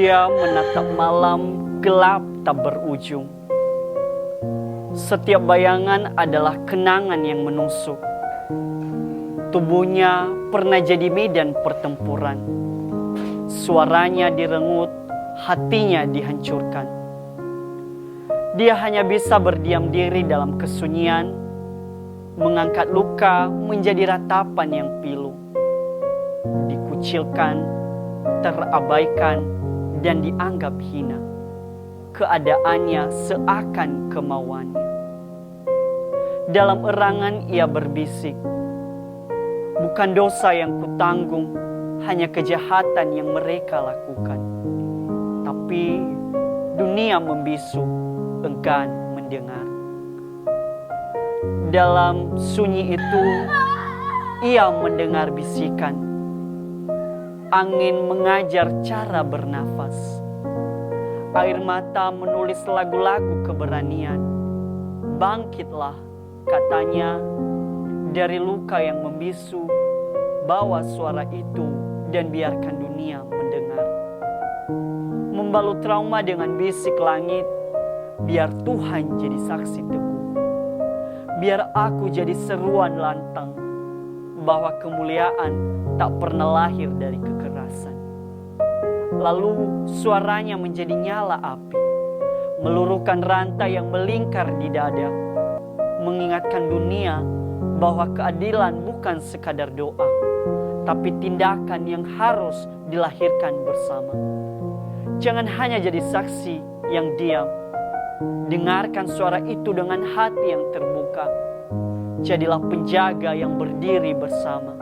Dia menatap malam gelap tak berujung. Setiap bayangan adalah kenangan yang menusuk. Tubuhnya pernah jadi medan pertempuran. Suaranya direngut, hatinya dihancurkan. Dia hanya bisa berdiam diri dalam kesunyian, mengangkat luka menjadi ratapan yang pilu. Dikucilkan, terabaikan, dan dianggap hina. Keadaannya seakan kemauannya. Dalam erangan ia berbisik, bukan dosa yang kutanggung, hanya kejahatan yang mereka lakukan. Tapi dunia membisu, enggan mendengar. Dalam sunyi itu, ia mendengar bisikan. Angin mengajar cara bernafas. Air mata menulis lagu-lagu keberanian. Bangkitlah, katanya, dari luka yang membisu. Bawa suara itu dan biarkan dunia mendengar. Membalut trauma dengan bisik langit. Biar Tuhan jadi saksi teguh. Biar aku jadi seruan lantang bahwa kemuliaan tak pernah lahir dari kekerasan. Lalu suaranya menjadi nyala api, meluruhkan rantai yang melingkar di dada, mengingatkan dunia bahwa keadilan bukan sekadar doa, tapi tindakan yang harus dilahirkan bersama. Jangan hanya jadi saksi yang diam, dengarkan suara itu dengan hati yang terbuka. Jadilah penjaga yang berdiri bersama,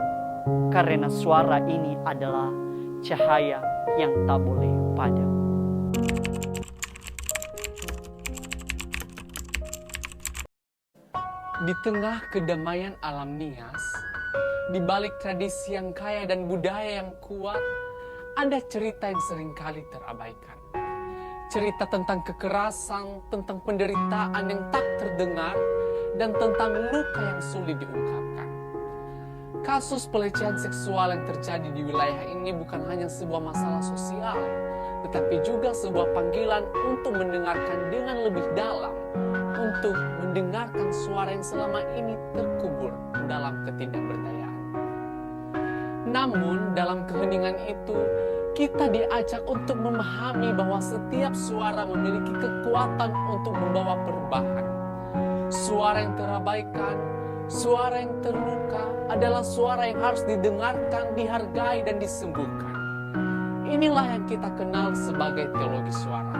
karena suara ini adalah cahaya yang tak boleh padam. Di tengah kedamaian alam Nias, di balik tradisi yang kaya dan budaya yang kuat, ada cerita yang seringkali terabaikan. Cerita tentang kekerasan, tentang penderitaan yang tak terdengar, dan tentang luka yang sulit diungkapkan. Kasus pelecehan seksual yang terjadi di wilayah ini bukan hanya sebuah masalah sosial, tetapi juga sebuah panggilan untuk mendengarkan dengan lebih dalam, untuk mendengarkan suara yang selama ini terkubur dalam ketidakberdayaan. Namun dalam keheningan itu, kita diajak untuk memahami bahwa setiap suara memiliki kekuatan untuk membawa perubahan. Suara yang terabaikan, suara yang terluka adalah suara yang harus didengarkan, dihargai, dan disembuhkan. Inilah yang kita kenal sebagai teologi suara.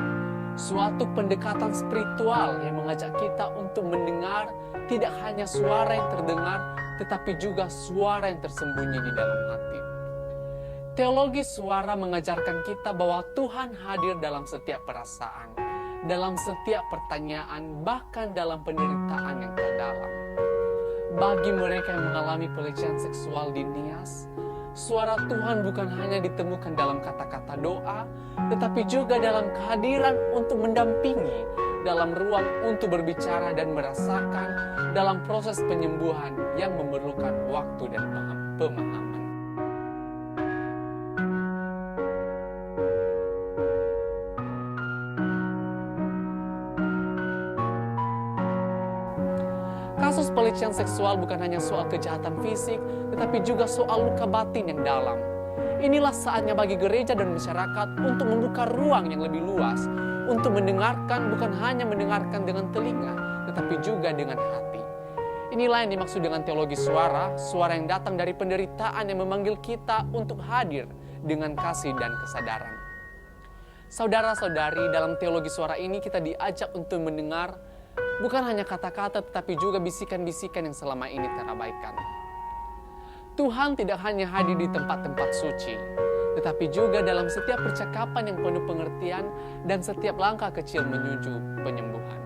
Suatu pendekatan spiritual yang mengajak kita untuk mendengar tidak hanya suara yang terdengar, tetapi juga suara yang tersembunyi di dalam hati. Teologi suara mengajarkan kita bahwa Tuhan hadir dalam setiap perasaan, dalam setiap pertanyaan, bahkan dalam penderitaan yang terdalam. Bagi mereka yang mengalami pelecehan seksual di Nias, suara Tuhan bukan hanya ditemukan dalam kata-kata doa, tetapi juga dalam kehadiran untuk mendampingi, dalam ruang untuk berbicara dan merasakan, dalam proses penyembuhan yang memerlukan waktu dan pemahaman. Kasus pelecehan seksual bukan hanya soal kejahatan fisik, tetapi juga soal luka batin yang dalam. Inilah saatnya bagi gereja dan masyarakat untuk membuka ruang yang lebih luas, untuk mendengarkan, bukan hanya mendengarkan dengan telinga, tetapi juga dengan hati. Inilah yang dimaksud dengan teologi suara, suara yang datang dari penderitaan yang memanggil kita untuk hadir dengan kasih dan kesadaran. Saudara-saudari, dalam teologi suara ini kita diajak untuk mendengar bukan hanya kata-kata, tetapi juga bisikan-bisikan yang selama ini terabaikan. Tuhan tidak hanya hadir di tempat-tempat suci, tetapi juga dalam setiap percakapan yang penuh pengertian dan setiap langkah kecil menuju penyembuhan.